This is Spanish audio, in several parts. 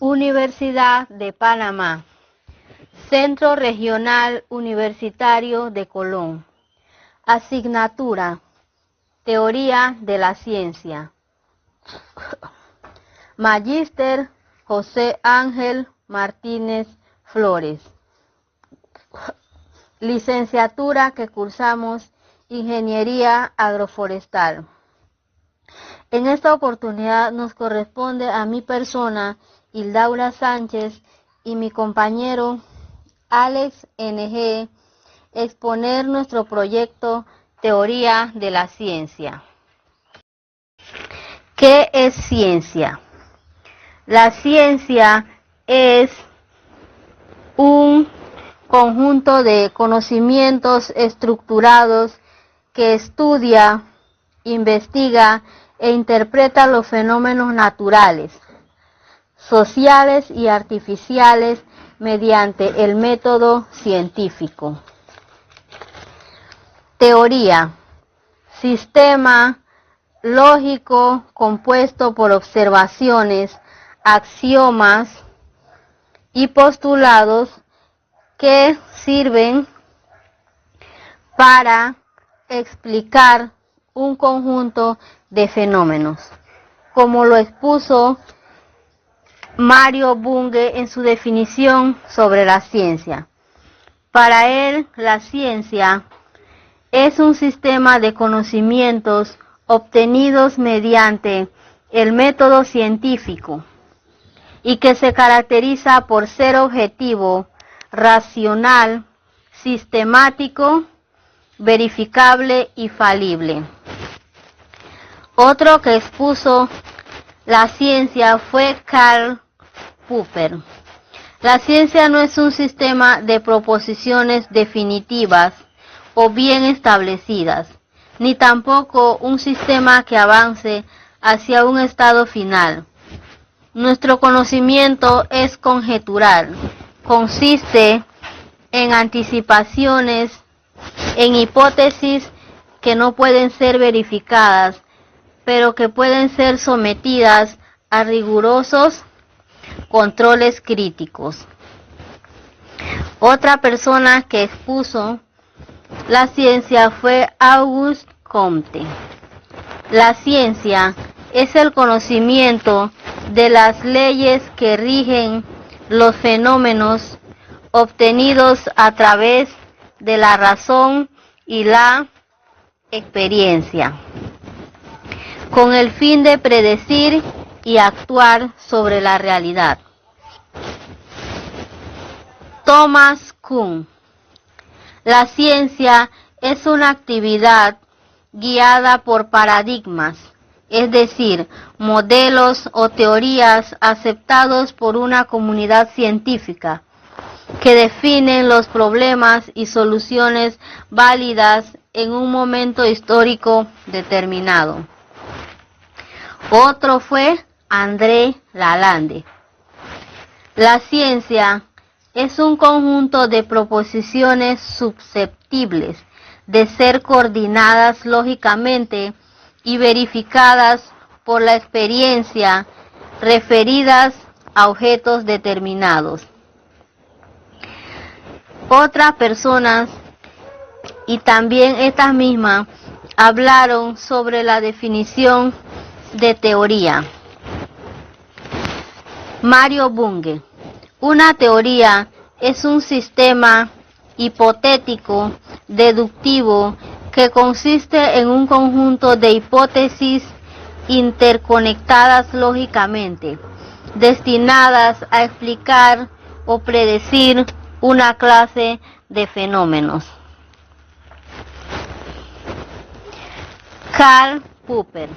Universidad de Panamá, Centro Regional Universitario de Colón. Asignatura: Teoría de la Ciencia. Magíster José Ángel Martínez Flores. Licenciatura que cursamos Ingeniería Agroforestal. En esta oportunidad nos corresponde a mi persona, Hildaura Sánchez, y mi compañero Alex NG, exponer nuestro proyecto Teoría de la Ciencia. ¿Qué es ciencia? La ciencia es un conjunto de conocimientos estructurados que estudia, investiga e interpreta los fenómenos naturales, sociales y artificiales mediante el método científico. Teoría: sistema lógico compuesto por observaciones, axiomas y postulados que sirven para explicar un conjunto de fenómenos, como lo expuso Mario Bunge en su definición sobre la ciencia. Para él, la ciencia es un sistema de conocimientos obtenidos mediante el método científico y que se caracteriza por ser objetivo, racional, sistemático, verificable y falible. Otro que expuso la ciencia fue Karl Popper. La ciencia no es un sistema de proposiciones definitivas o bien establecidas, ni tampoco un sistema que avance hacia un estado final. Nuestro conocimiento es conjetural, consiste en anticipaciones, en hipótesis que no pueden ser verificadas, pero que pueden ser sometidas a rigurosos controles críticos. Otra persona que expuso la ciencia fue Auguste Comte. La ciencia es el conocimiento de las leyes que rigen los fenómenos obtenidos a través de la razón y la experiencia, con el fin de predecir y actuar sobre la realidad. Thomas Kuhn. La ciencia es una actividad guiada por paradigmas, es decir, modelos o teorías aceptados por una comunidad científica, que definen los problemas y soluciones válidas en un momento histórico determinado. Otro fue André Lalande. La ciencia es un conjunto de proposiciones susceptibles de ser coordinadas lógicamente y verificadas por la experiencia, referidas a objetos determinados. Otras personas, y también estas mismas, hablaron sobre la definición de teoría. Mario Bunge. Una teoría es un sistema hipotético deductivo que consiste en un conjunto de hipótesis interconectadas lógicamente, destinadas a explicar o predecir una clase de fenómenos. Karl Popper.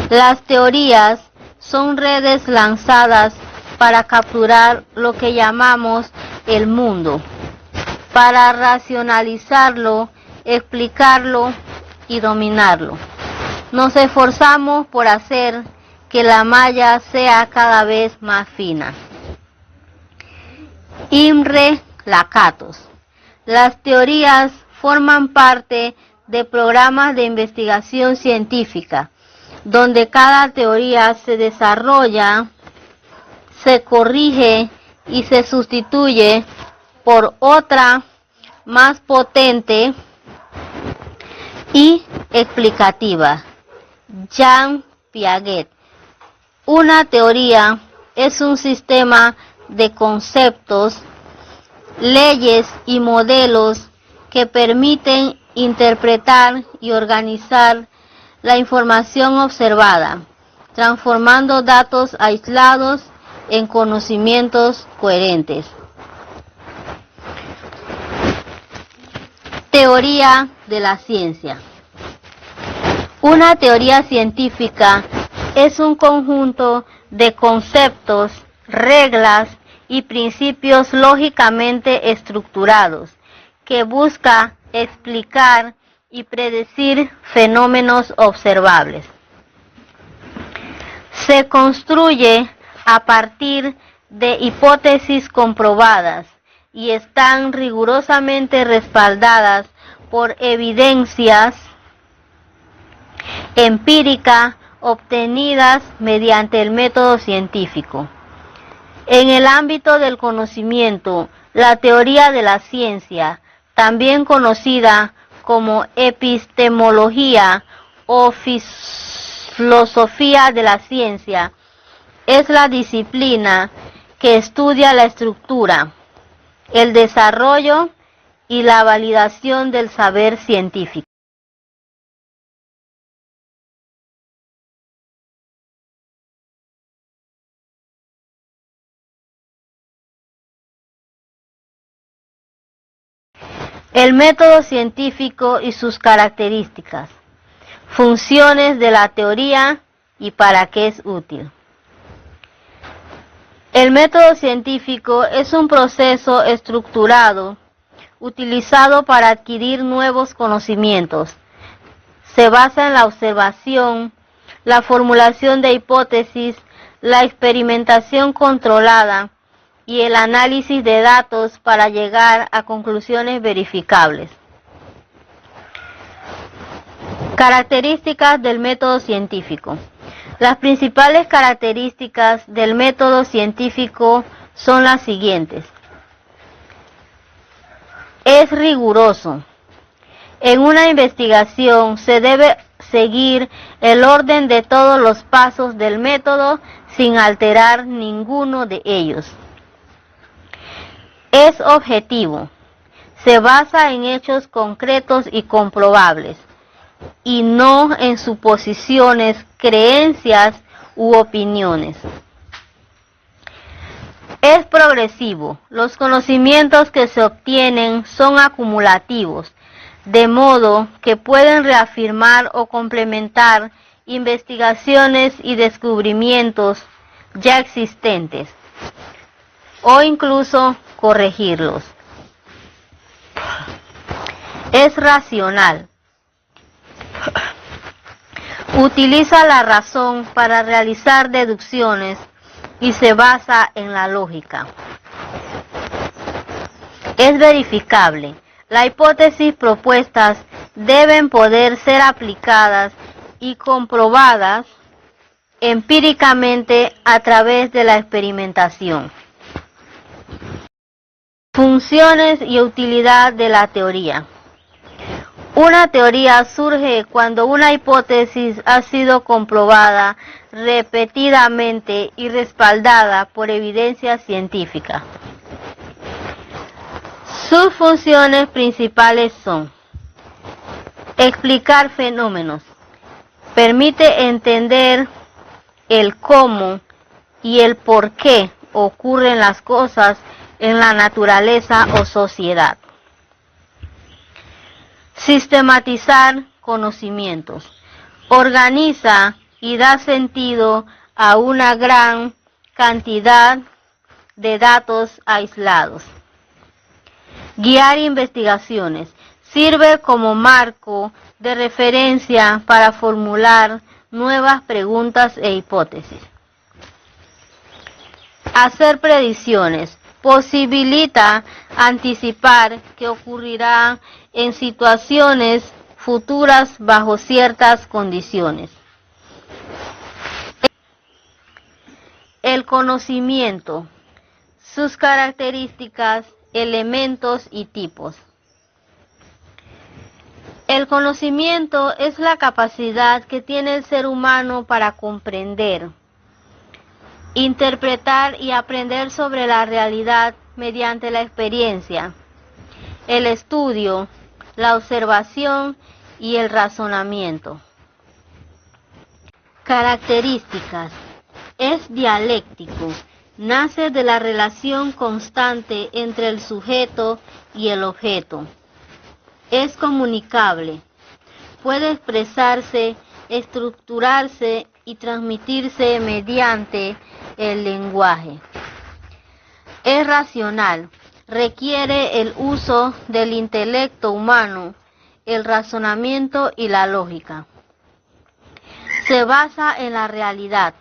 Las teorías son redes lanzadas para capturar lo que llamamos el mundo, para racionalizarlo, explicarlo y dominarlo. Nos esforzamos por hacer que la malla sea cada vez más fina. Imre Lakatos. Las teorías forman parte de programas de investigación científica, donde cada teoría se desarrolla se corrige y se sustituye por otra más potente y explicativa. Jean Piaget. Una teoría es un sistema de conceptos, leyes y modelos que permiten interpretar y organizar la información observada, transformando datos aislados en conocimientos coherentes. Teoría de la ciencia. Una teoría científica es un conjunto de conceptos, reglas y principios lógicamente estructurados que busca explicar y predecir fenómenos observables. Se construye a partir de hipótesis comprobadas y están rigurosamente respaldadas por evidencias empíricas obtenidas mediante el método científico. En el ámbito del conocimiento, la teoría de la ciencia, también conocida como epistemología o filosofía de la ciencia, es la disciplina que estudia la estructura, el desarrollo y la validación del saber científico. El método científico y sus características, funciones de la teoría y para qué es útil. El método científico es un proceso estructurado utilizado para adquirir nuevos conocimientos. Se basa en la observación, la formulación de hipótesis, la experimentación controlada y el análisis de datos para llegar a conclusiones verificables. Características del método científico. Las principales características del método científico son las siguientes. Es riguroso. En una investigación se debe seguir el orden de todos los pasos del método sin alterar ninguno de ellos. Es objetivo. Se basa en hechos concretos y comprobables, y no en suposiciones, creencias u opiniones. Es progresivo. Los conocimientos que se obtienen son acumulativos, de modo que pueden reafirmar o complementar investigaciones y descubrimientos ya existentes, o incluso corregirlos. Es racional. Utiliza la razón para realizar deducciones y se basa en la lógica. Es verificable. Las hipótesis propuestas deben poder ser aplicadas y comprobadas empíricamente a través de la experimentación. Funciones y utilidad de la teoría. Una teoría surge cuando una hipótesis ha sido comprobada repetidamente y respaldada por evidencia científica. Sus funciones principales son: explicar fenómenos, permite entender el cómo y el por qué ocurren las cosas en la naturaleza o sociedad. Sistematizar conocimientos, organiza y da sentido a una gran cantidad de datos aislados. Guiar investigaciones, sirve como marco de referencia para formular nuevas preguntas e hipótesis. Hacer predicciones, posibilita anticipar qué ocurrirá en situaciones futuras bajo ciertas condiciones. El conocimiento, sus características, elementos y tipos. El conocimiento es la capacidad que tiene el ser humano para comprender, interpretar y aprender sobre la realidad mediante la experiencia, el estudio, la observación y el razonamiento. Características. Es dialéctico, nace de la relación constante entre el sujeto y el objeto. Es comunicable, puede expresarse, estructurarse y transmitirse mediante el lenguaje. Es racional, requiere el uso del intelecto humano, el razonamiento y la lógica. Se basa en la realidad.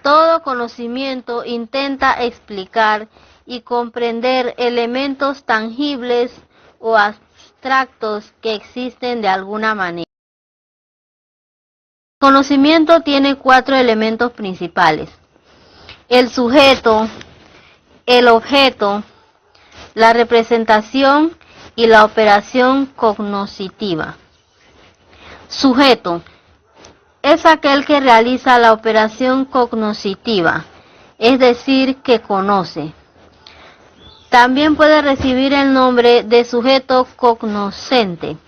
Todo conocimiento intenta explicar y comprender elementos tangibles o abstractos que existen de alguna manera. El conocimiento tiene 4 elementos principales: el sujeto, el objeto, la representación y la operación cognoscitiva. Sujeto es aquel que realiza la operación cognoscitiva, es decir, que conoce. También puede recibir el nombre de sujeto cognoscente.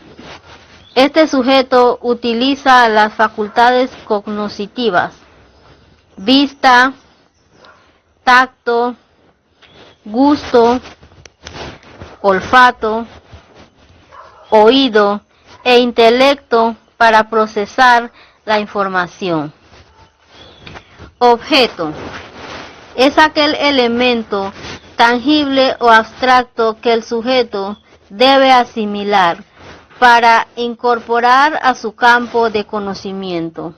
Este sujeto utiliza las facultades cognoscitivas: vista, tacto, gusto, olfato, oído e intelecto para procesar la información. Objeto es aquel elemento tangible o abstracto que el sujeto debe asimilar para incorporar a su campo de conocimiento.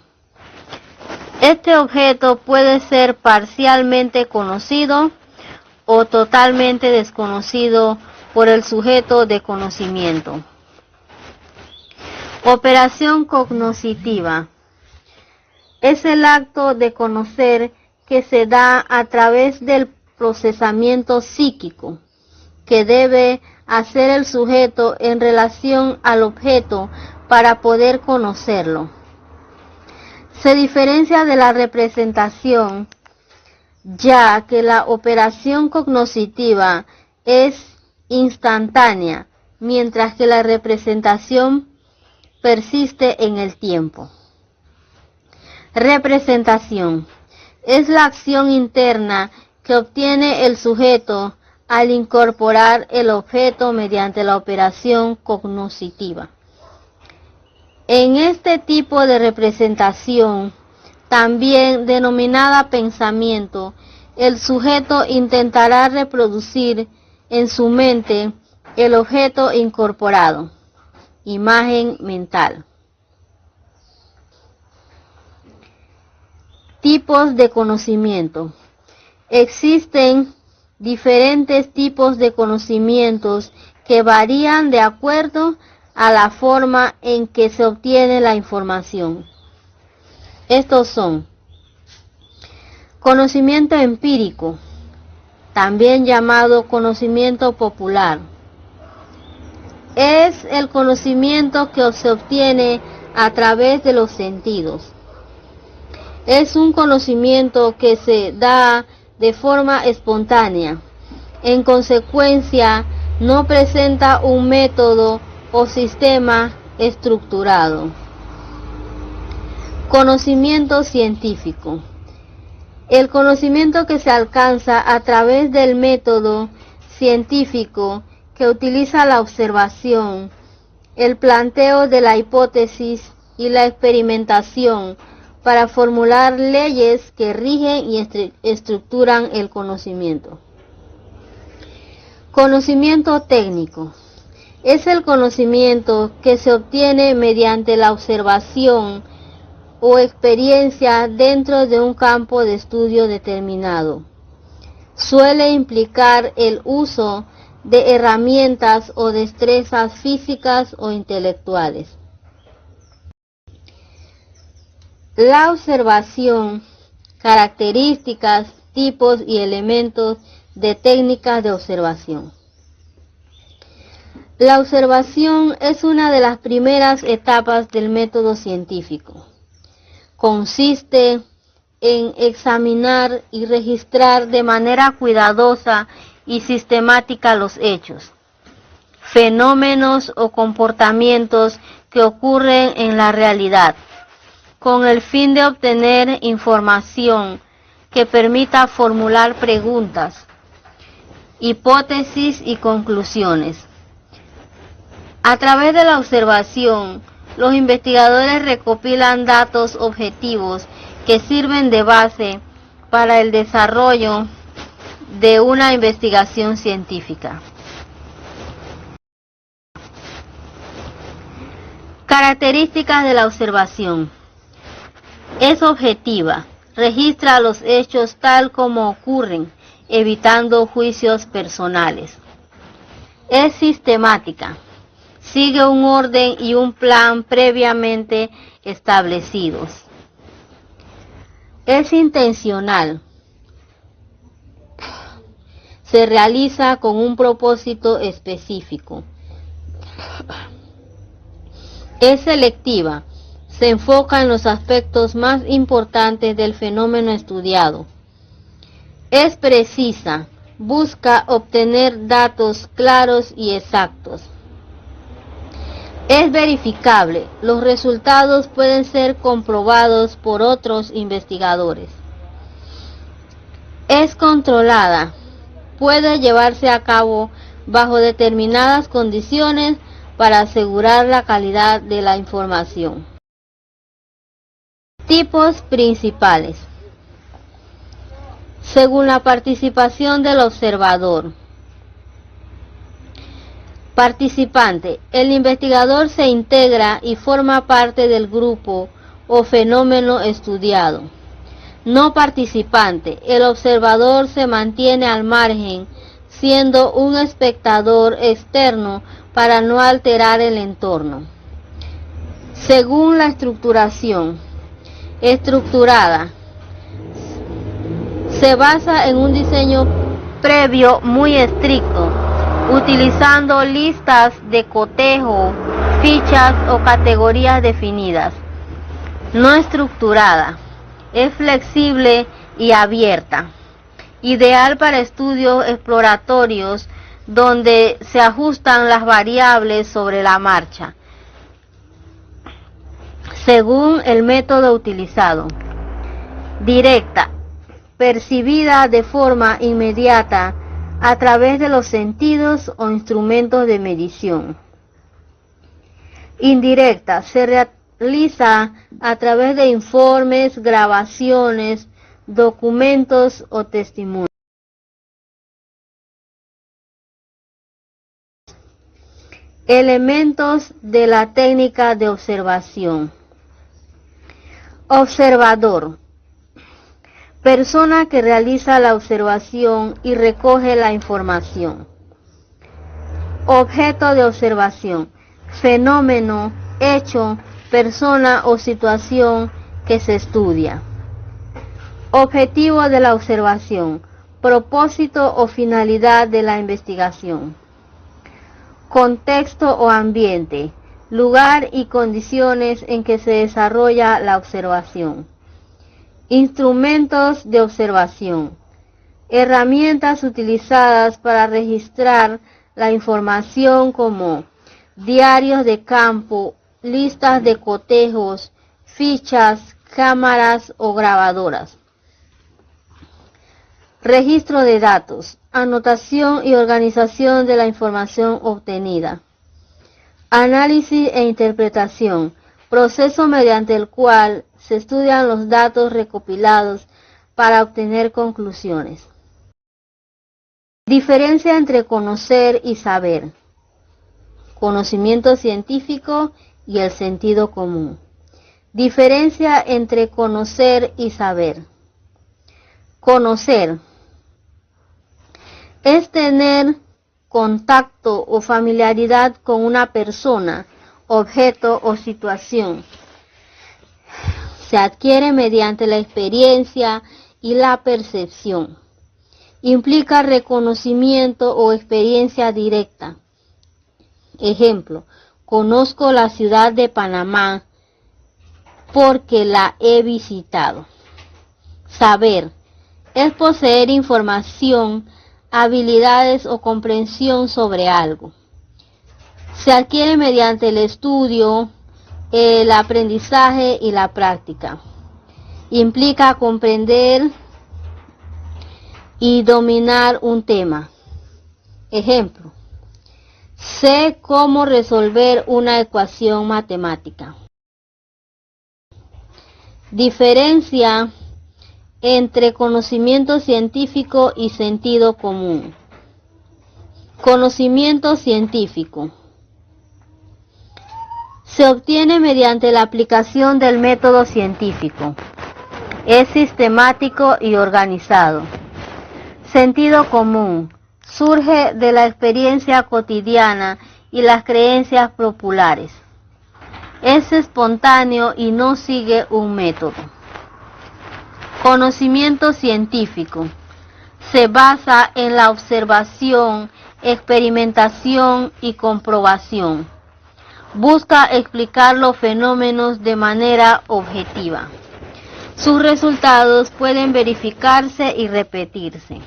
Este objeto puede ser parcialmente conocido o totalmente desconocido por el sujeto de conocimiento. Operación cognoscitiva es el acto de conocer que se da a través del procesamiento psíquico que debe hacer el sujeto en relación al objeto para poder conocerlo. Se diferencia de la representación, ya que la operación cognoscitiva es instantánea, mientras que la representación persiste en el tiempo. Representación es la acción interna que obtiene el sujeto al incorporar el objeto mediante la operación cognoscitiva. En este tipo de representación, también denominada pensamiento, el sujeto intentará reproducir en su mente el objeto incorporado, imagen mental. Tipos de conocimiento. Existen diferentes tipos de conocimientos que varían de acuerdo a la forma en que se obtiene la información. Estos son: conocimiento empírico, también llamado conocimiento popular. Es el conocimiento que se obtiene a través de los sentidos. Es un conocimiento que se da de forma espontánea. En consecuencia, no presenta un método o sistema estructurado. Conocimiento científico. El conocimiento que se alcanza a través del método científico que utiliza la observación, el planteo de la hipótesis y la experimentación para formular leyes que rigen y estructuran el conocimiento. Conocimiento técnico. Es el conocimiento que se obtiene mediante la observación o experiencia dentro de un campo de estudio determinado. Suele implicar el uso de herramientas o destrezas físicas o intelectuales. La observación características, tipos y elementos de técnicas de observación. La observación es una de las primeras etapas del método científico. Consiste en examinar y registrar de manera cuidadosa y sistemática los hechos, fenómenos o comportamientos que ocurren en la realidad, con el fin de obtener información que permita formular preguntas, hipótesis y conclusiones. A través de la observación, los investigadores recopilan datos objetivos que sirven de base para el desarrollo de una investigación científica. Características de la observación. Es objetiva, registra los hechos tal como ocurren, evitando juicios personales. Es sistemática, sigue un orden y un plan previamente establecidos. Es intencional, se realiza con un propósito específico. Es selectiva, se enfoca en los aspectos más importantes del fenómeno estudiado. Es precisa, busca obtener datos claros y exactos. Es verificable, los resultados pueden ser comprobados por otros investigadores. Es controlada, puede llevarse a cabo bajo determinadas condiciones para asegurar la calidad de la información. Tipos principales. Según la participación del observador. Participante. El investigador se integra y forma parte del grupo o fenómeno estudiado. No participante. El observador se mantiene al margen, siendo un espectador externo para no alterar el entorno. Según la estructuración. Estructurada. Se basa en un diseño previo muy estricto, utilizando listas de cotejo, fichas o categorías definidas. No estructurada. Es flexible y abierta. Ideal para estudios exploratorios donde se ajustan las variables sobre la marcha, según el método utilizado. Directa, percibida de forma inmediata a través de los sentidos o instrumentos de medición. Indirecta, se realiza a través de informes, grabaciones, documentos o testimonios. Elementos de la técnica de observación. Observador. Persona que realiza la observación y recoge la información. Objeto de observación. Fenómeno, hecho, persona o situación que se estudia. Objetivo de la observación. Propósito o finalidad de la investigación. Contexto o ambiente. Lugar y condiciones en que se desarrolla la observación. Instrumentos de observación. Herramientas utilizadas para registrar la información como diarios de campo, listas de cotejos, fichas, cámaras o grabadoras. Registro de datos. Anotación y organización de la información obtenida. Análisis e interpretación. Proceso mediante el cual se estudian los datos recopilados para obtener conclusiones. Diferencia entre conocer y saber. Conocimiento científico y el sentido común. Diferencia entre conocer y saber. Conocer es tener contacto o familiaridad con una persona, objeto o situación. Se adquiere mediante la experiencia y la percepción. Implica reconocimiento o experiencia directa. Ejemplo, conozco la ciudad de Panamá porque la he visitado. Saber es poseer información, habilidades o comprensión sobre algo. Se adquiere mediante el estudio, el aprendizaje y la práctica. Implica comprender y dominar un tema. Ejemplo, sé cómo resolver una ecuación matemática. Diferencia entre conocimiento científico y sentido común. Conocimiento científico se obtiene mediante la aplicación del método científico. Es sistemático y organizado. Sentido común surge de la experiencia cotidiana y las creencias populares. Es espontáneo y no sigue un método. Conocimiento científico se basa en la observación, experimentación y comprobación. Busca explicar los fenómenos de manera objetiva. Sus resultados pueden verificarse y repetirse.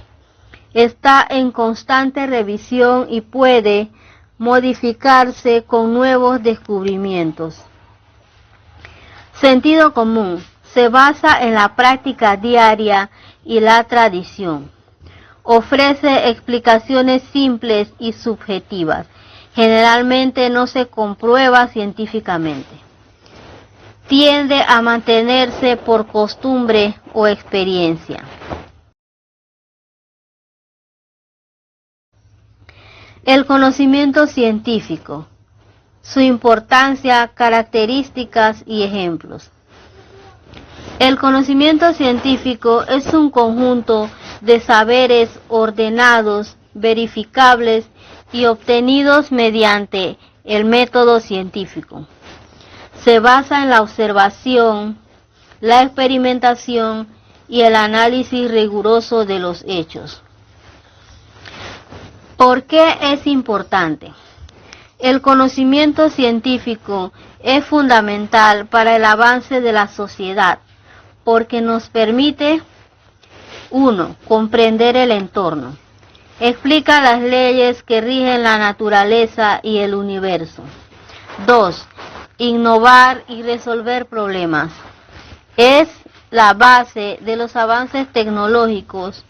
Está en constante revisión y puede modificarse con nuevos descubrimientos. Sentido común se basa en la práctica diaria y la tradición. Ofrece explicaciones simples y subjetivas. Generalmente no se comprueba científicamente. Tiende a mantenerse por costumbre o experiencia. El conocimiento científico, su importancia, características y ejemplos. El conocimiento científico es un conjunto de saberes ordenados, verificables y obtenidos mediante el método científico. Se basa en la observación, la experimentación y el análisis riguroso de los hechos. ¿Por qué es importante? El conocimiento científico es fundamental para el avance de la sociedad porque nos permite 1. Comprender el entorno. Explica las leyes que rigen la naturaleza y el universo. 2. Innovar y resolver problemas. Es la base de los avances tecnológicos,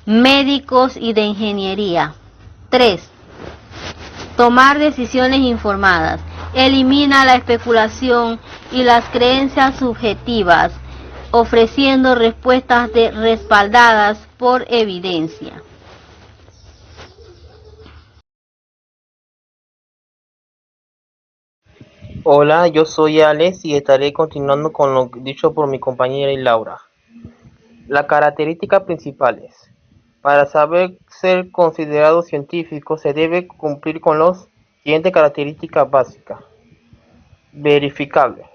médicos y de ingeniería. 3. Tomar decisiones informadas. Elimina la especulación y las creencias subjetivas, ofreciendo respuestas respaldadas por evidencia. Hola, yo soy Alex y estaré continuando con lo dicho por mi compañera Laura. Las características principales. Para saber ser considerado científico se debe cumplir con las siguientes características básicas. Verificable.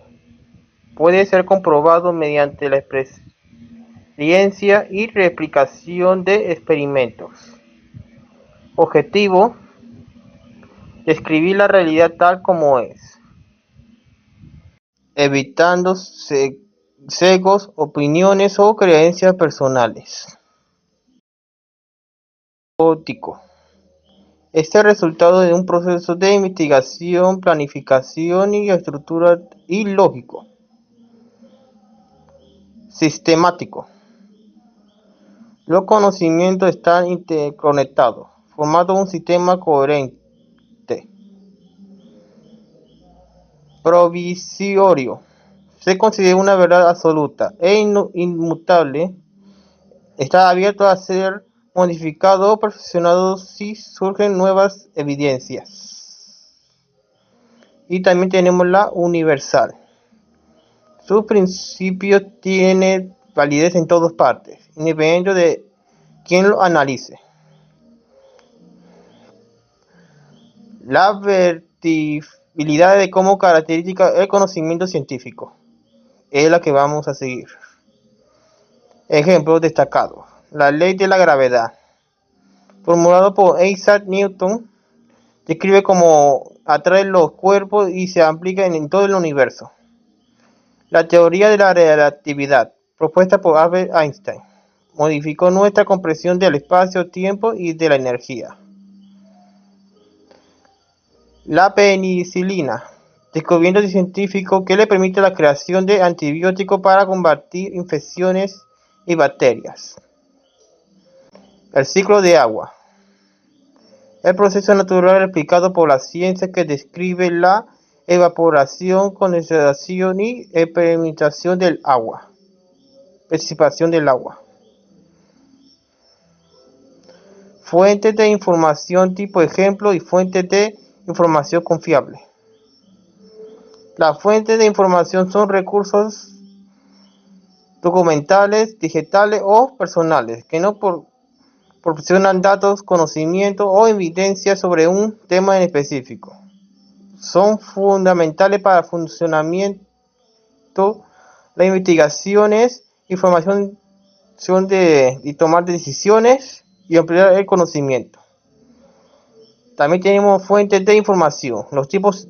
Puede ser comprobado mediante la experiencia y replicación de experimentos. Objetivo. Describir la realidad tal como es, evitando sesgos, opiniones o creencias personales. Óptico. Este es el resultado de un proceso de investigación, planificación y estructura y lógico. Sistemático. Los conocimientos están interconectados, formando un sistema coherente. Provisorio. Se considera una verdad absoluta e inmutable. Está abierto a ser modificado o perfeccionado si surgen nuevas evidencias. Y también tenemos la universal. Sus principios tienen validez en todas partes, independientemente de quién lo analice. La vertibilidad de como característica el conocimiento científico. es la que vamos a seguir. Ejemplos destacados. La ley de la gravedad, formulado por Isaac Newton, describe cómo atrae los cuerpos y se aplica en todo el universo. La teoría de la relatividad, propuesta por Albert Einstein, modificó nuestra comprensión del espacio-tiempo y de la energía. La penicilina, descubrimiento científico que le permite la creación de antibióticos para combatir infecciones y bacterias. El ciclo de agua, el proceso natural explicado por la ciencia que describe la evaporación, condensación y precipitación del agua. Fuentes de información tipo ejemplo y fuentes de información confiable. Las fuentes de información son recursos documentales, digitales o personales que no proporcionan datos, conocimiento o evidencia sobre un tema en específico. Son fundamentales para el funcionamiento, las investigaciones, información y tomar decisiones y ampliar el conocimiento. También tenemos fuentes de información. Los tipos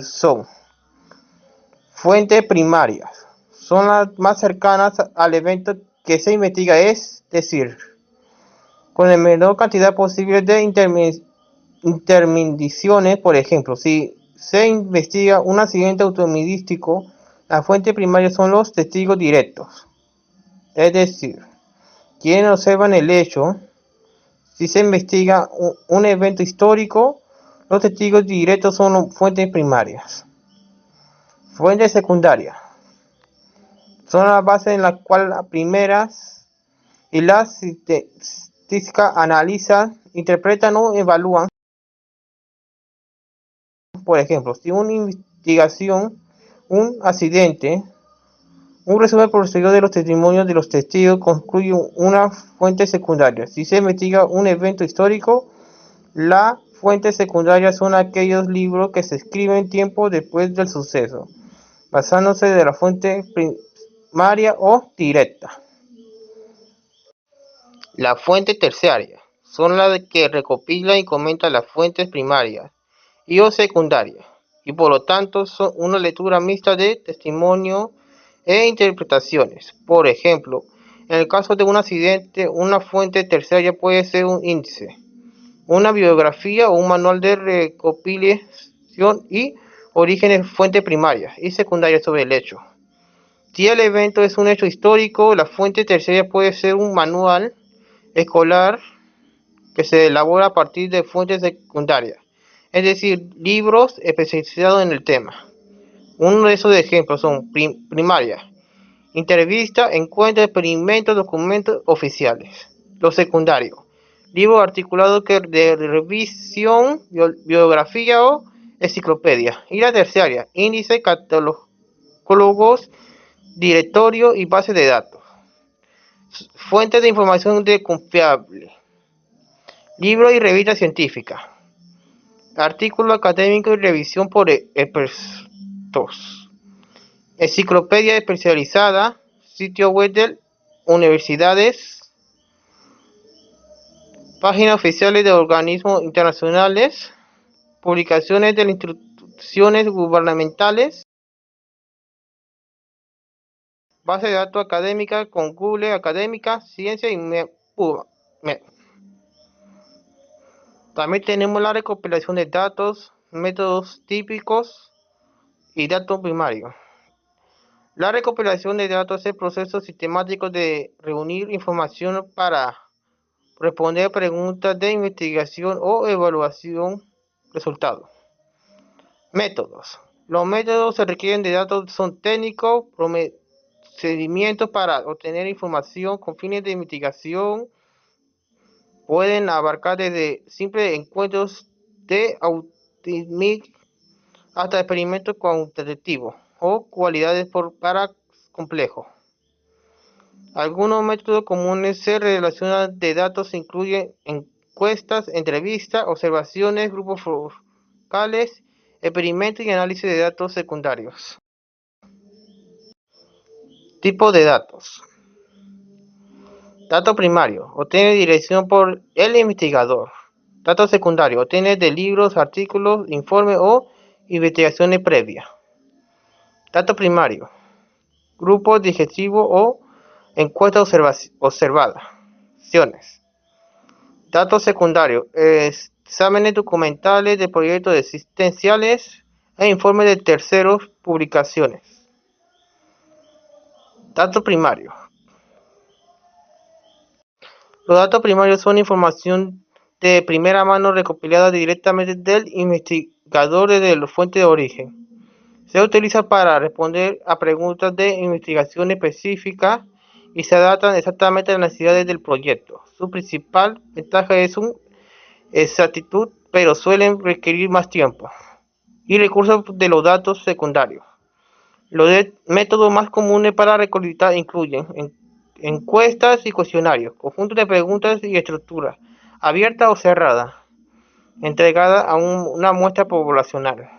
son fuentes primarias. Son las más cercanas al evento que se investiga, es decir, con la menor cantidad posible de intermediaciones. Por ejemplo, si se investiga un accidente automovilístico, las fuentes primarias son los testigos directos, es decir, quienes observan el hecho. Si se investiga un evento histórico, los testigos directos son fuentes primarias. Fuentes secundarias son las bases en las cuales las primeras y las estadísticas analizan, interpretan o evalúan. Por ejemplo, si una investigación, un accidente, un resumen posterior de los testimonios de los testigos concluye una fuente secundaria. Si se investiga un evento histórico, las fuentes secundarias son aquellos libros que se escriben tiempo después del suceso, basándose de la fuente primaria o directa. Las fuentes terciarias son las que recopilan y comentan las fuentes primarias y o secundarias, y por lo tanto son una lectura mixta de testimonio e interpretaciones. Por ejemplo, en el caso de un accidente, una fuente terciaria puede ser un índice, una biografía o un manual de recopilación y orígenes, fuentes primarias y secundarias sobre el hecho. Si el evento es un hecho histórico, la fuente terciaria puede ser un manual escolar que se elabora a partir de fuentes secundarias, es decir, libros especializados en el tema. Uno de esos ejemplos son primarias, entrevistas, encuentros, experimentos, documentos oficiales. Los secundarios, libros articulados de revisión, biografía o enciclopedia. Y la terciaria, índices, catálogos, directorio y bases de datos. Fuentes de información confiable, libros y revistas científicas, artículos académicos y revisión por expertos, enciclopedia especializada, sitio web de universidades, páginas oficiales de organismos internacionales, publicaciones de instituciones gubernamentales, base de datos académica con Google Académica, Ciencia y También tenemos la recopilación de datos, métodos típicos y datos primarios. La recopilación de datos es el proceso sistemático de reunir información para responder preguntas de investigación o evaluación resultados. Métodos. Los métodos se requieren de datos son técnicos, procedimientos para obtener información con fines de investigación. Pueden abarcar desde simples encuentros de algoritmos hasta experimentos cuantitativos o cualidades para complejos. Algunos métodos comunes se relacionan de datos incluyen encuestas, entrevistas, observaciones, grupos focales, experimentos y análisis de datos secundarios. Tipo de datos. Dato primario. Obtiene dirección por el investigador. Dato secundario. Obtiene de libros, artículos, informes o investigaciones previas. Dato primario. Grupo digestivo o encuesta observaciones. Datos secundarios. Exámenes documentales de proyectos existenciales e informes de terceros, publicaciones. Datos primarios. Los datos primarios son información de primera mano recopilada directamente del investigador desde la fuente de origen. Se utiliza para responder a preguntas de investigación específicas y se adaptan exactamente a las necesidades del proyecto. Su principal ventaja es su exactitud, pero suelen requerir más tiempo y recursos de los datos secundarios. Los métodos más comunes para recolectar incluyen encuestas y cuestionarios, conjuntos de preguntas y estructuras, abierta o cerrada, entregada a una muestra poblacional.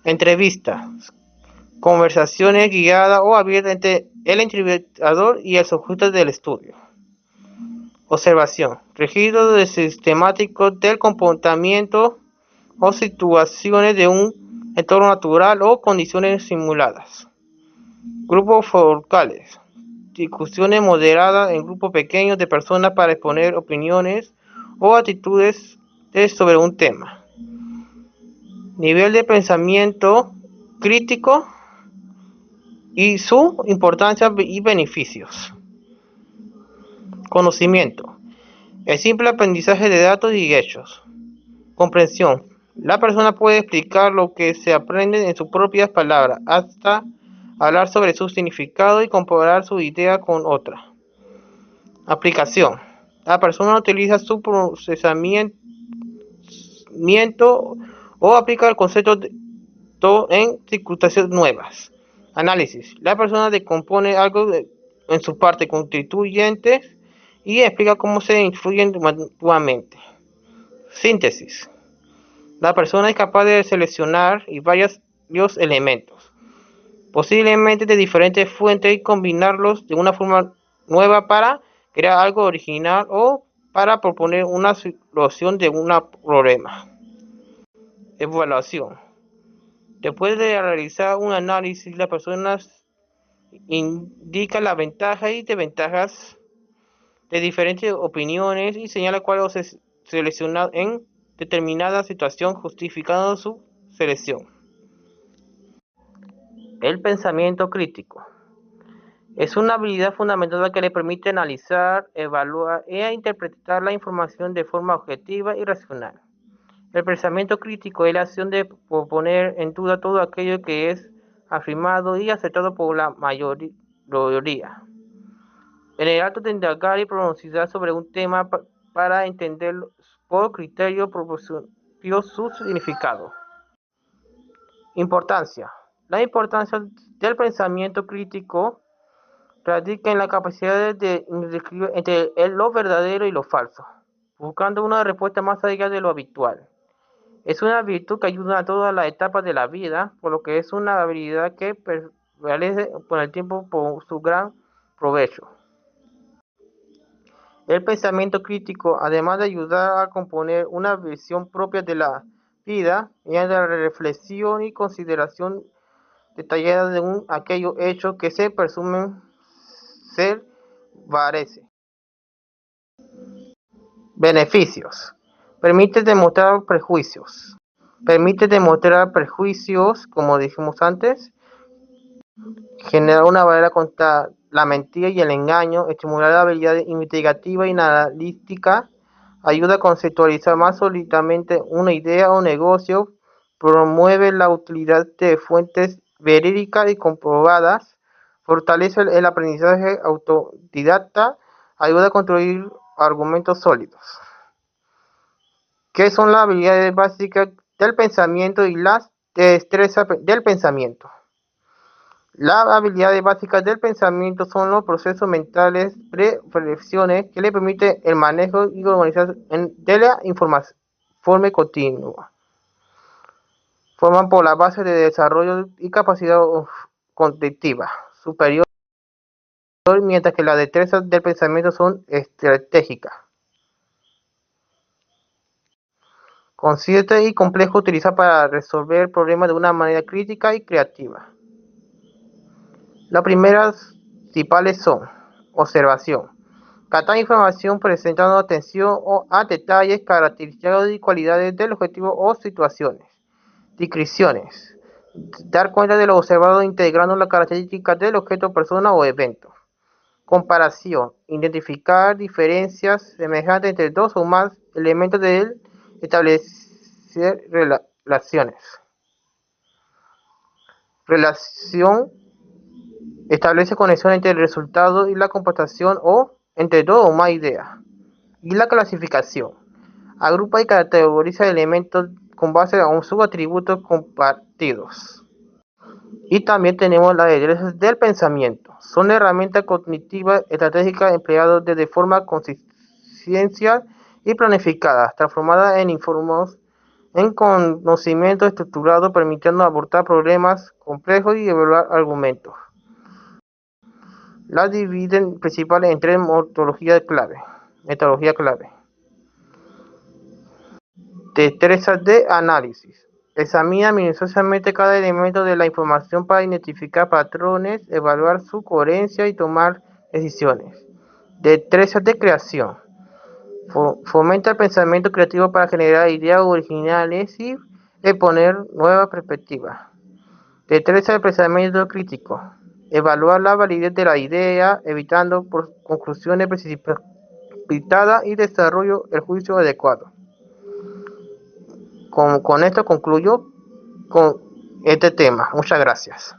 Entrevistas, conversaciones guiadas o abiertas entre el entrevistador y el sujeto del estudio. Observación, registro sistemático del comportamiento o situaciones de un entorno natural o condiciones simuladas. Grupos focales, discusiones moderadas en grupos pequeños de personas para exponer opiniones o actitudes sobre un tema. Nivel de pensamiento crítico y su importancia y beneficios. Conocimiento. El simple aprendizaje de datos y hechos. Comprensión. La persona puede explicar lo que se aprende en sus propias palabras, hasta hablar sobre su significado y comparar su idea con otra. Aplicación. La persona utiliza su procesamiento o aplica el concepto en circunstancias nuevas. Análisis. La persona decompone algo en sus partes constituyentes y explica cómo se influyen mutuamente. Síntesis. La persona es capaz de seleccionar varios elementos, posiblemente de diferentes fuentes, y combinarlos de una forma nueva para crear algo original o para proponer una solución de un problema. Evaluación. Después de realizar un análisis, la persona indica las ventajas y desventajas de diferentes opiniones y señala cuál se selecciona en determinada situación, justificando su selección. El pensamiento crítico es una habilidad fundamental que le permite analizar, evaluar e interpretar la información de forma objetiva y racional. El pensamiento crítico es la acción de poner en duda todo aquello que es afirmado y aceptado por la mayoría. En el acto de indagar y pronunciar sobre un tema para entenderlo por criterio propio su significado. Importancia. La importancia del pensamiento crítico radica en la capacidad de distinguir entre lo verdadero y lo falso, buscando una respuesta más allá de lo habitual. Es una virtud que ayuda a todas las etapas de la vida, por lo que es una habilidad que prevalece con el tiempo por su gran provecho. El pensamiento crítico, además de ayudar a componer una visión propia de la vida, mediante la reflexión y consideración detallada de aquellos hechos que se presumen ser veraces. Beneficios. Permite demostrar prejuicios, como dijimos antes, generar una barrera contra la mentira y el engaño, estimular la habilidad investigativa y analítica, ayuda a conceptualizar más sólidamente una idea o negocio, promueve la utilidad de fuentes verídicas y comprobadas, fortalece el aprendizaje autodidacta, ayuda a construir argumentos sólidos. ¿Qué son las habilidades básicas del pensamiento y las destrezas del pensamiento? Las habilidades básicas del pensamiento son los procesos mentales pre-reflexiones que le permiten el manejo y organización de la información forma continua. Forman por la base de desarrollo y capacidad cognitiva. superior, mientras que las destrezas del pensamiento son estratégicas. Consciente y complejo utilizado para resolver problemas de una manera crítica y creativa. Las primeras principales son: observación. Captar información prestando atención a detalles, características y cualidades del objetivo o situaciones. Descripciones. Dar cuenta de lo observado integrando las características del objeto, persona o evento. Comparación. Identificar diferencias semejantes entre dos o más elementos del establecer relaciones. Relación. Establece conexión entre el resultado y la comportación o entre dos o más ideas. Y la clasificación. Agrupa y categoriza elementos con base a sus atributos compartidos. Y también tenemos las destrezas del pensamiento. Son herramientas cognitivas estratégicas empleadas de forma consciencial y planificada, transformadas en conocimiento estructurado, permitiendo abordar problemas complejos y evaluar argumentos. Las dividen principalmente en tres metodologías clave. Destrezas de análisis. Examina minuciosamente cada elemento de la información para identificar patrones, evaluar su coherencia y tomar decisiones. Destrezas de creación. Fomenta el pensamiento creativo para generar ideas originales y exponer nuevas perspectivas. Destreza de pensamiento crítico. Evaluar la validez de la idea, evitando conclusiones precipitadas y desarrollo el juicio adecuado. Con esto concluyo con este tema. Muchas gracias.